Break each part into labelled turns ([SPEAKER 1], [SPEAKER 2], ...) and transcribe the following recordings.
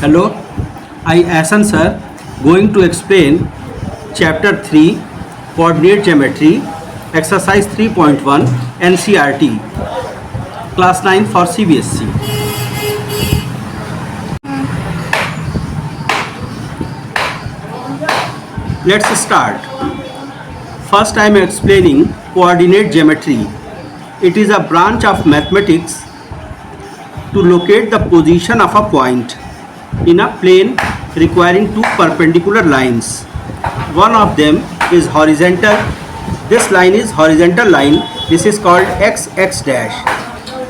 [SPEAKER 1] Hello, I Asan sir going to explain chapter 3 coordinate geometry exercise 3.1 NCERT class 9 for CBSE. Let's start. First I am explaining coordinate geometry. It is a branch of mathematics to locate the position of a point in a plane requiring two perpendicular lines. One of them is horizontal. This line is horizontal line. This is called x dash,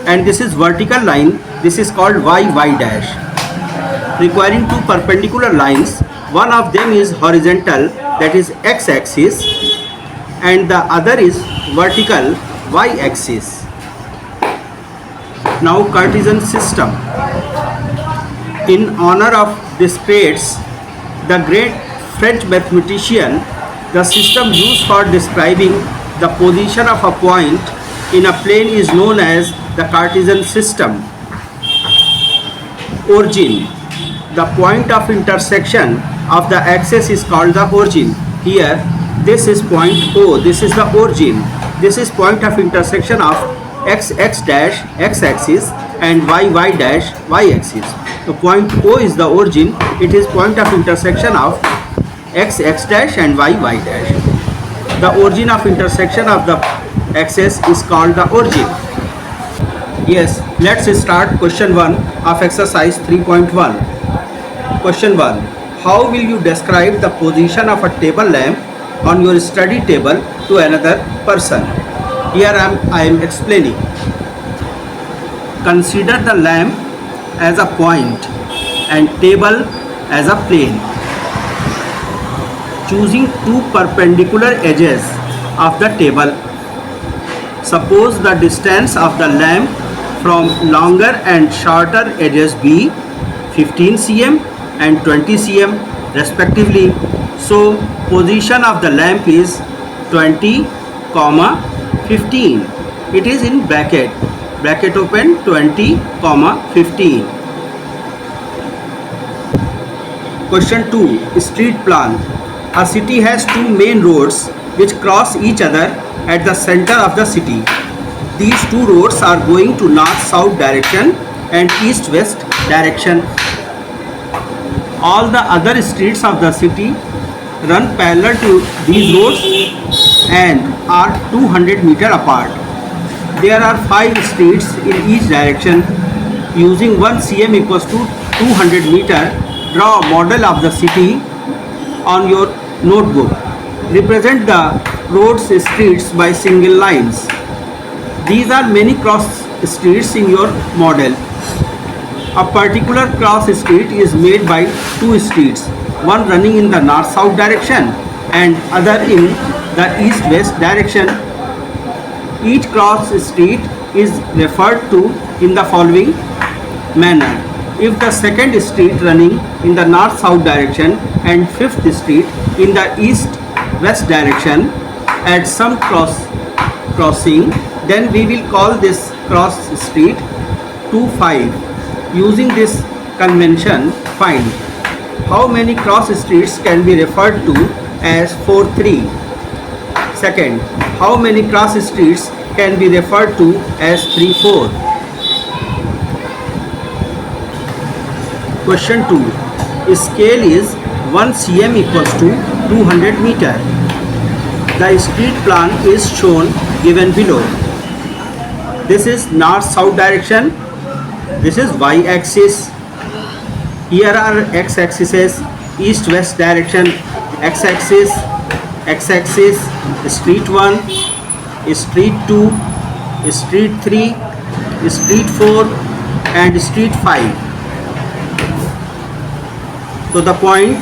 [SPEAKER 1] and this is vertical line. This is called y dash. Requiring two perpendicular lines. One of them is horizontal, that is x axis, and the other is vertical y axis. Now Cartesian system. In honor of Descartes, the great French mathematician, the system used for describing the position of a point in a plane is known as the Cartesian system. Origin. The point of intersection of the axis is called the origin. Here, this is point O. This is the origin. This is point of intersection of x dash x axis and y dash y axis. The point O is the origin. It is point of intersection of x dash and y dash. The origin of intersection of the axis is called the origin. Yes, let's start question 1 of exercise 3.1. Question 1. How will you describe the position of a table lamp on your study table to another person? Here I am explaining. Consider the lamp as a point and table as a plane. Choosing two perpendicular edges of the table. Suppose the distance of the lamp from longer and shorter edges be 15 cm and 20 cm respectively. So position of the lamp is 20, 15. It is in bracket open 20, 15. Question 2. Street plan. A city has two main roads which cross each other at the center of the city. These two roads are going to north-south direction and east-west direction. All the other streets of the city run parallel to these roads and are 200 meters apart. There are 5 streets in each direction. Using 1 cm equals to 200 meter, draw a model of the city on your notebook. Represent the roads streets by single lines. These are many cross streets in your model. A particular cross street is made by 2 streets, one running in the north-south direction and other in the east-west direction. Each cross street is referred to in the following manner. If the second street running in the north-south direction and fifth street in the east-west direction at some crossing, then we will call this cross street 2-5. Using this convention, find how many cross streets can be referred to as 4-3. Second, how many cross streets can be referred to as 3-4. Question 2. Scale is 1 cm equals to 200 meter. The street plan is shown given below. This is north-south direction. This is y-axis. Here are x-axis, east-west direction, x-axis, street 1, street 2, street 3, street 4 and street 5. So the point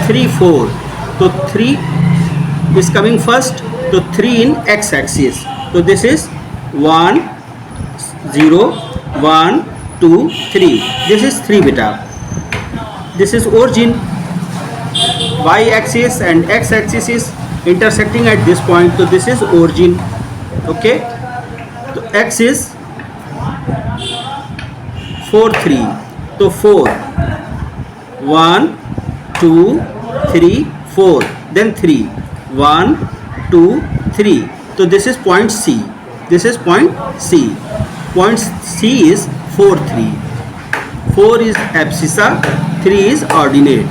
[SPEAKER 1] 3, 4. So 3 is coming first. So 3 in x-axis. So this is 1, 0, 1, 2, 3. This is 3 beta. This is origin. Y-axis and x-axis is intersecting at this point. So this is origin. Okay. So x is 4, 3. तो 4, 1 2 3 4, then 3, 1 2 3. So this is point C. This is point C. Point C is 4 3. 4 is abscissa, 3 is ordinate.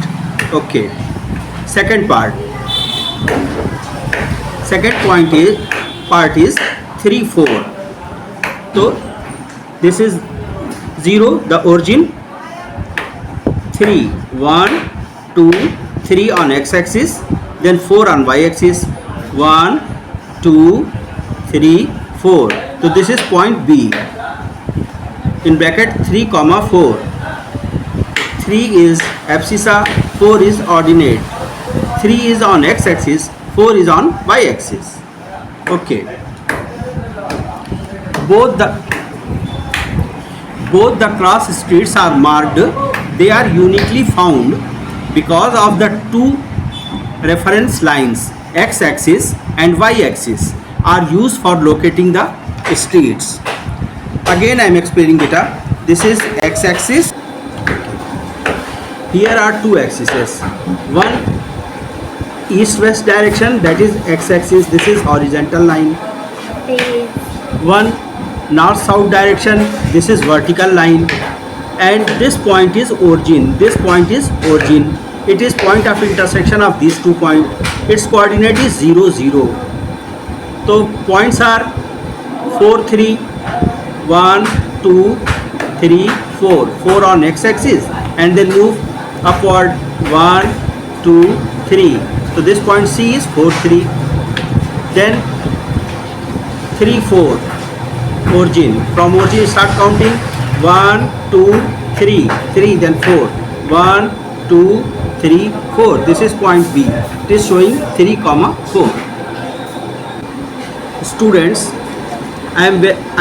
[SPEAKER 1] Okay. Second part. Second part is 3 4. So this is 0, the origin. 3 1 2 3 on x-axis, then 4 on y-axis. 1 2 3 4. So this is point B. In bracket 3 comma 4. 3 is abscissa, 4 is ordinate. 3 is on x-axis, 4 is on y-axis. Okay. Both the cross streets are marked. They are uniquely found because of the two reference lines, x-axis and y-axis, are used for locating the streets. Again I am explaining beta. This is x-axis. Here are two axes. One east-west direction, that is x-axis. This is horizontal line. One north-south direction, this is vertical line. And this point is origin. This point is origin. It is point of intersection of these 2 points. Its coordinate is 0 0. So points are 4 3, 1 2 3 4. 4 on x-axis, and then move upward 1 2 3. So this point C is 4 3. Then 3 4, origin. From origin start counting. 1 2 3 3, then 4. 1 2 3 4. This is point B. It is showing 3 comma 4. Students, I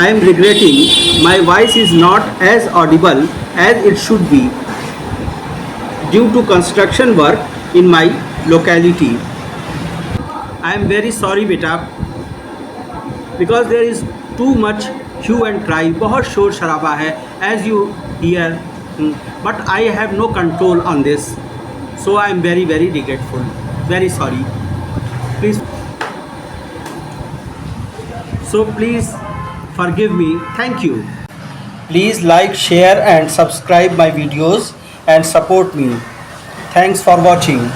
[SPEAKER 1] am regretting my voice is not as audible as it should be due to construction work in my locality. I am very sorry beta, because there is too much hue and cry. बहुत शोर शराबा है, as you hear, but I have no control on this, so I am very regretful, very sorry. Please forgive me. Thank you. Please like, share and subscribe my videos and support me. Thanks for watching.